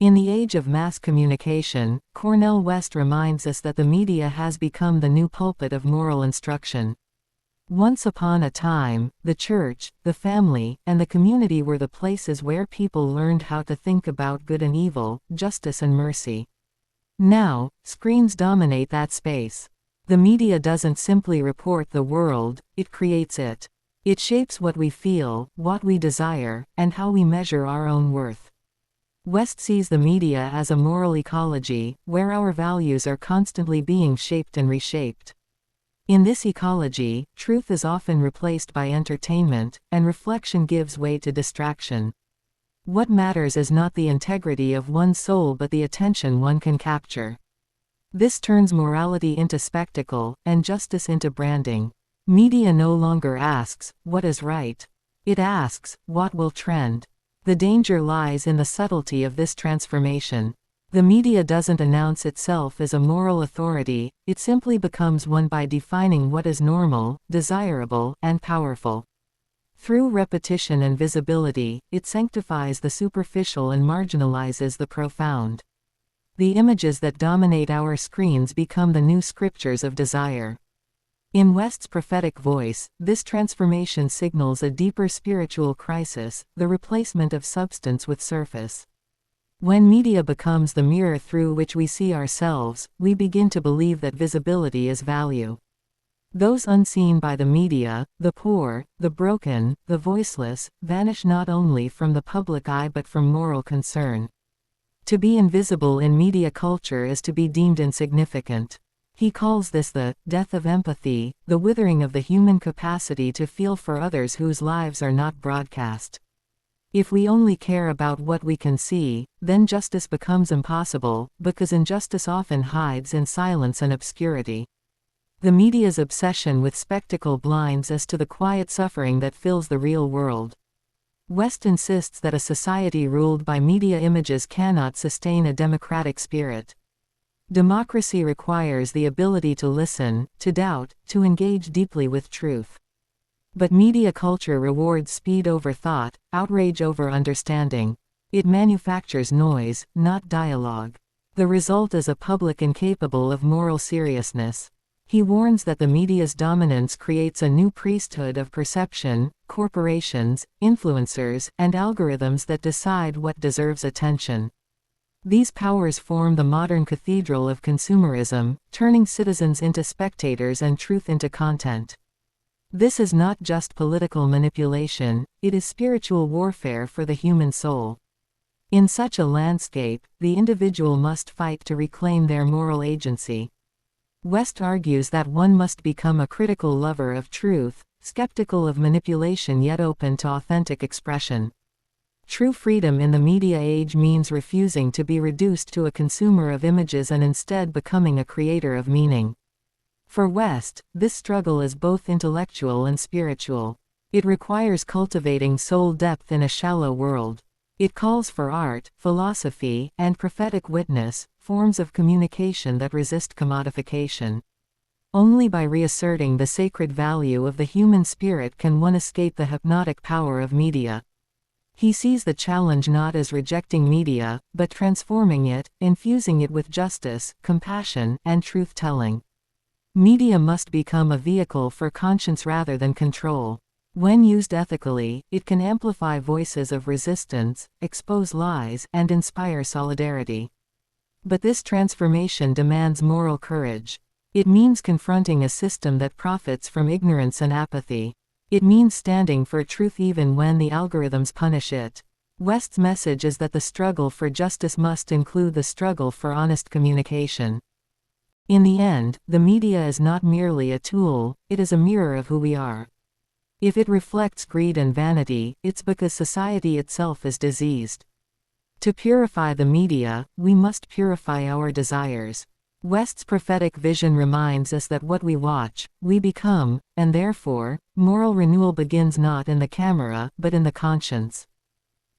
In the age of mass communication, Cornel West reminds us that the media has become the new pulpit of moral instruction. Once upon a time, the church, the family, and the community were the places where people learned how to think about good and evil, justice and mercy. Now, screens dominate that space. The media doesn't simply report the world, it creates it. It shapes what we feel, what we desire, and how we measure our own worth. West sees the media as a moral ecology, where our values are constantly being shaped and reshaped. In this ecology, truth is often replaced by entertainment, and reflection gives way to distraction. What matters is not the integrity of one's soul but the attention one can capture. This turns morality into spectacle, and justice into branding. Media no longer asks, what is right? It asks, what will trend? The danger lies in the subtlety of this transformation. The media doesn't announce itself as a moral authority, it simply becomes one by defining what is normal, desirable, and powerful. Through repetition and visibility, it sanctifies the superficial and marginalizes the profound. The images that dominate our screens become the new scriptures of desire. In West's prophetic voice, this transformation signals a deeper spiritual crisis, the replacement of substance with surface. When media becomes the mirror through which we see ourselves, we begin to believe that visibility is value. Those unseen by the media, the poor, the broken, the voiceless, vanish not only from the public eye but from moral concern. To be invisible in media culture is to be deemed insignificant. He calls this the death of empathy, the withering of the human capacity to feel for others whose lives are not broadcast. If we only care about what we can see, then justice becomes impossible, because injustice often hides in silence and obscurity. The media's obsession with spectacle blinds us to the quiet suffering that fills the real world. West insists that a society ruled by media images cannot sustain a democratic spirit. Democracy requires the ability to listen, to doubt, to engage deeply with truth. But media culture rewards speed over thought, outrage over understanding. It manufactures noise, not dialogue. The result is a public incapable of moral seriousness. He warns that the media's dominance creates a new priesthood of perception, corporations, influencers, and algorithms that decide what deserves attention. These powers form the modern cathedral of consumerism, turning citizens into spectators and truth into content. This is not just political manipulation, it is spiritual warfare for the human soul. In such a landscape, the individual must fight to reclaim their moral agency. West argues that one must become a critical lover of truth, skeptical of manipulation yet open to authentic expression. True freedom in the media age means refusing to be reduced to a consumer of images and instead becoming a creator of meaning. For West, this struggle is both intellectual and spiritual. It requires cultivating soul depth in a shallow world. It calls for art, philosophy, and prophetic witness, forms of communication that resist commodification. Only by reasserting the sacred value of the human spirit can one escape the hypnotic power of media. He sees the challenge not as rejecting media, but transforming it, infusing it with justice, compassion, and truth-telling. Media must become a vehicle for conscience rather than control. When used ethically, it can amplify voices of resistance, expose lies, and inspire solidarity. But this transformation demands moral courage. It means confronting a system that profits from ignorance and apathy. It means standing for truth even when the algorithms punish it. West's message is that the struggle for justice must include the struggle for honest communication. In the end, the media is not merely a tool, it is a mirror of who we are. If it reflects greed and vanity, it's because society itself is diseased. To purify the media, we must purify our desires. West's prophetic vision reminds us that what we watch, we become, and therefore, moral renewal begins not in the camera, but in the conscience.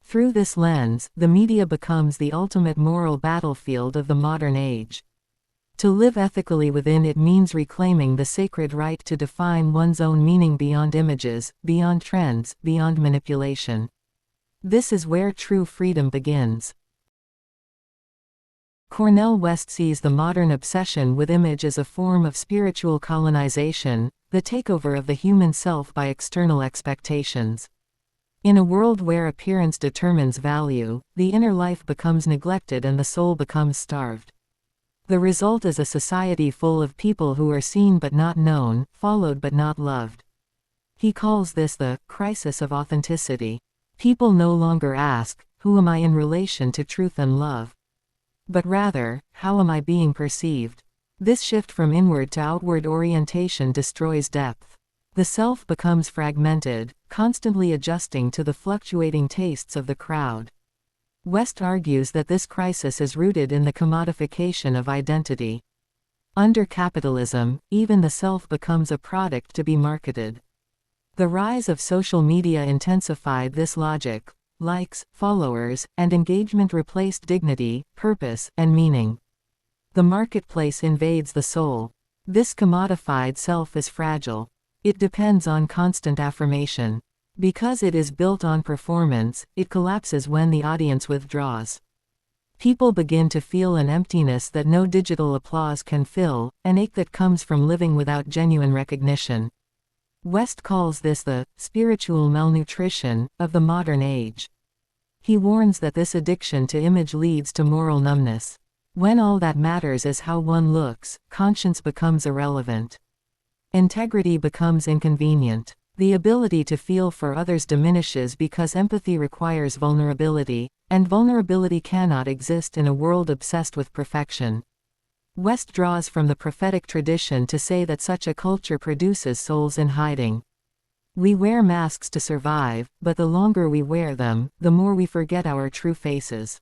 Through this lens, the media becomes the ultimate moral battlefield of the modern age. To live ethically within it means reclaiming the sacred right to define one's own meaning beyond images, beyond trends, beyond manipulation. This is where true freedom begins. Cornel West sees the modern obsession with image as a form of spiritual colonization, the takeover of the human self by external expectations. In a world where appearance determines value, the inner life becomes neglected and the soul becomes starved. The result is a society full of people who are seen but not known, followed but not loved. He calls this the crisis of authenticity. People no longer ask, "Who am I in relation to truth and love?" but rather, "How am I being perceived?" This shift from inward to outward orientation destroys depth. The self becomes fragmented, constantly adjusting to the fluctuating tastes of the crowd. West argues that this crisis is rooted in the commodification of identity. Under capitalism, even the self becomes a product to be marketed. The rise of social media intensified this logic. Likes, followers, and engagement replaced dignity, purpose, and meaning. The marketplace invades the soul. This commodified self is fragile. It depends on constant affirmation. Because it is built on performance, it collapses when the audience withdraws. People begin to feel an emptiness that no digital applause can fill, an ache that comes from living without genuine recognition. West calls this the spiritual malnutrition of the modern age. He warns that this addiction to image leads to moral numbness. When all that matters is how one looks, conscience becomes irrelevant. Integrity becomes inconvenient. The ability to feel for others diminishes because empathy requires vulnerability, and vulnerability cannot exist in a world obsessed with perfection. West draws from the prophetic tradition to say that such a culture produces souls in hiding. We wear masks to survive, but the longer we wear them, the more we forget our true faces.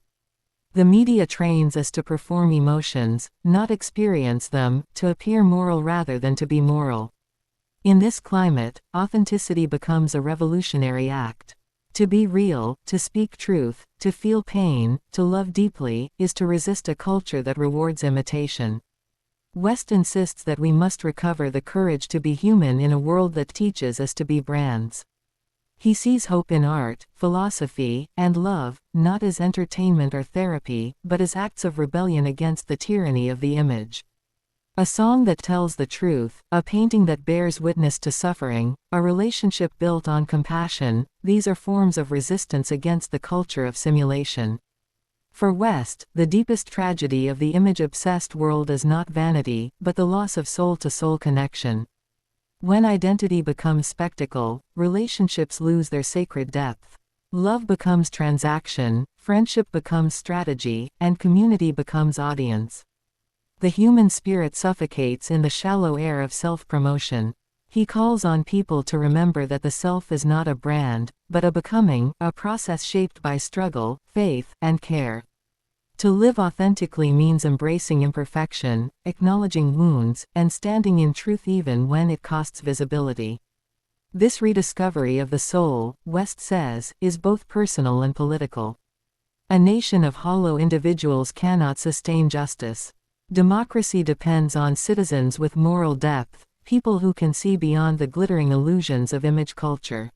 The media trains us to perform emotions, not experience them, to appear moral rather than to be moral. In this climate, authenticity becomes a revolutionary act. To be real, to speak truth, to feel pain, to love deeply, is to resist a culture that rewards imitation. West insists that we must recover the courage to be human in a world that teaches us to be brands. He sees hope in art, philosophy, and love, not as entertainment or therapy, but as acts of rebellion against the tyranny of the image. A song that tells the truth, a painting that bears witness to suffering, a relationship built on compassion, these are forms of resistance against the culture of simulation. For West, the deepest tragedy of the image-obsessed world is not vanity, but the loss of soul-to-soul connection. When identity becomes spectacle, relationships lose their sacred depth. Love becomes transaction, friendship becomes strategy, and community becomes audience. The human spirit suffocates in the shallow air of self-promotion. He calls on people to remember that the self is not a brand, but a becoming, a process shaped by struggle, faith, and care. To live authentically means embracing imperfection, acknowledging wounds, and standing in truth even when it costs visibility. This rediscovery of the soul, West says, is both personal and political. A nation of hollow individuals cannot sustain justice. Democracy depends on citizens with moral depth, people who can see beyond the glittering illusions of image culture.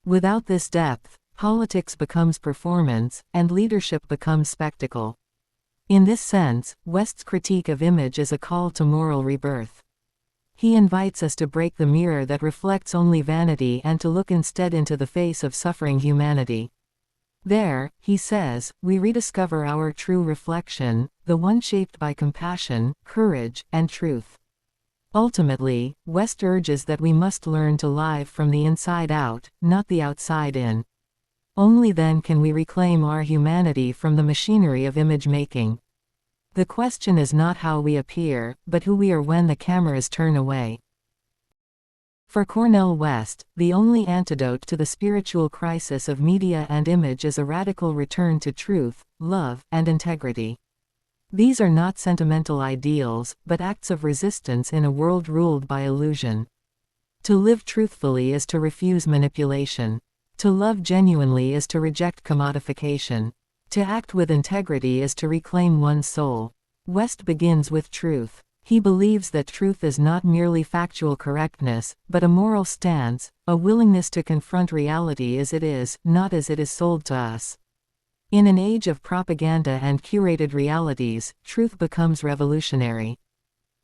Without this depth, politics becomes performance, and leadership becomes spectacle. In this sense, West's critique of image is a call to moral rebirth. He invites us to break the mirror that reflects only vanity and to look instead into the face of suffering humanity. There, he says, we rediscover our true reflection, the one shaped by compassion, courage, and truth. Ultimately, West urges that we must learn to live from the inside out, not the outside in. Only then can we reclaim our humanity from the machinery of image-making. The question is not how we appear, but who we are when the cameras turn away. For Cornel West, the only antidote to the spiritual crisis of media and image is a radical return to truth, love, and integrity. These are not sentimental ideals, but acts of resistance in a world ruled by illusion. To live truthfully is to refuse manipulation. To love genuinely is to reject commodification. To act with integrity is to reclaim one's soul. West begins with truth. He believes that truth is not merely factual correctness, but a moral stance, a willingness to confront reality as it is, not as it is sold to us. In an age of propaganda and curated realities, truth becomes revolutionary.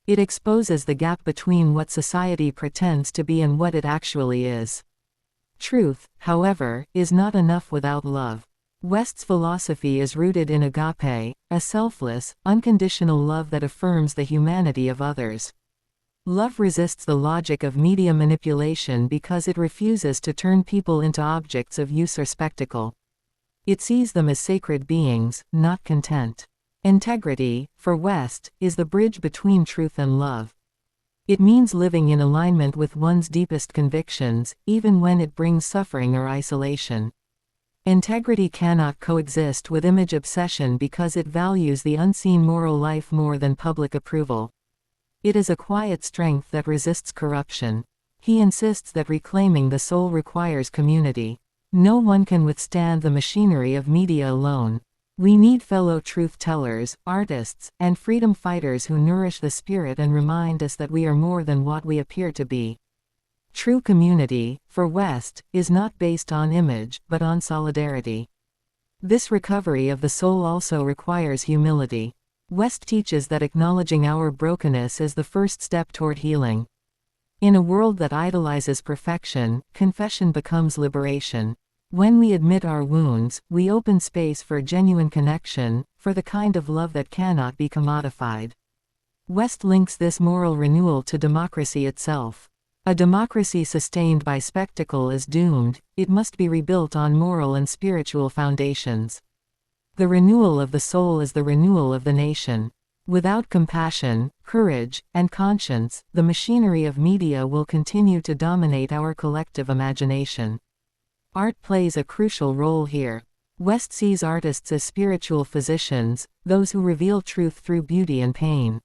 It exposes the gap between what society pretends to be and what it actually is. Truth, however, is not enough without love. West's philosophy is rooted in agape, a selfless, unconditional love that affirms the humanity of others. Love resists the logic of media manipulation because it refuses to turn people into objects of use or spectacle. It sees them as sacred beings, not content. Integrity, for West, is the bridge between truth and love. It means living in alignment with one's deepest convictions, even when it brings suffering or isolation. Integrity cannot coexist with image obsession because it values the unseen moral life more than public approval. It is a quiet strength that resists corruption. He insists that reclaiming the soul requires community. No one can withstand the machinery of media alone. We need fellow truth-tellers, artists, and freedom fighters who nourish the spirit and remind us that we are more than what we appear to be. True community, for West, is not based on image, but on solidarity. This recovery of the soul also requires humility. West teaches that acknowledging our brokenness is the first step toward healing. In a world that idolizes perfection, confession becomes liberation. When we admit our wounds, we open space for genuine connection, for the kind of love that cannot be commodified. West links this moral renewal to democracy itself. A democracy sustained by spectacle is doomed, it must be rebuilt on moral and spiritual foundations. The renewal of the soul is the renewal of the nation. Without compassion, courage, and conscience, the machinery of media will continue to dominate our collective imagination. Art plays a crucial role here. West sees artists as spiritual physicians, those who reveal truth through beauty and pain.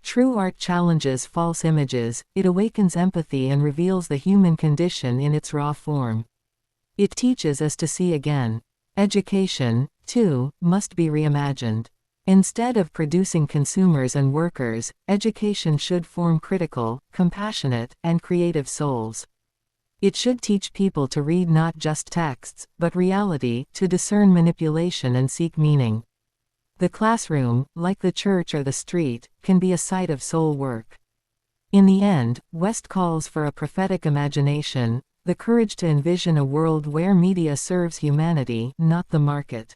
True art challenges false images, it awakens empathy and reveals the human condition in its raw form. It teaches us to see again. Education, too, must be reimagined. Instead of producing consumers and workers, education should form critical, compassionate, and creative souls. It should teach people to read not just texts, but reality, to discern manipulation and seek meaning. The classroom, like the church or the street, can be a site of soul work. In the end, West calls for a prophetic imagination, the courage to envision a world where media serves humanity, not the market.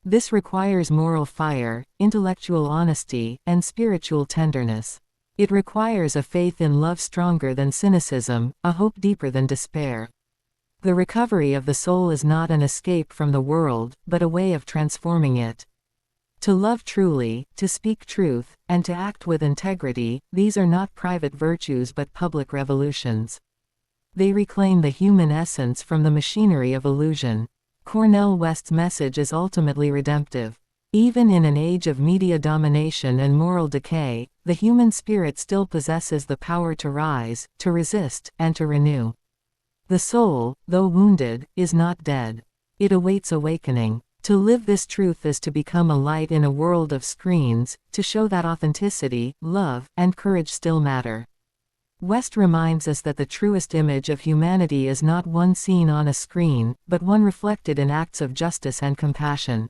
This requires moral fire, intellectual honesty, and spiritual tenderness. It requires a faith in love stronger than cynicism, a hope deeper than despair. The recovery of the soul is not an escape from the world, but a way of transforming it. To love truly, to speak truth, and to act with integrity, these are not private virtues but public revolutions. They reclaim the human essence from the machinery of illusion. Cornel West's message is ultimately redemptive. Even in an age of media domination and moral decay, the human spirit still possesses the power to rise, to resist, and to renew. The soul, though wounded, is not dead. It awaits awakening. To live this truth is to become a light in a world of screens, to show that authenticity, love, and courage still matter. West reminds us that the truest image of humanity is not one seen on a screen, but one reflected in acts of justice and compassion.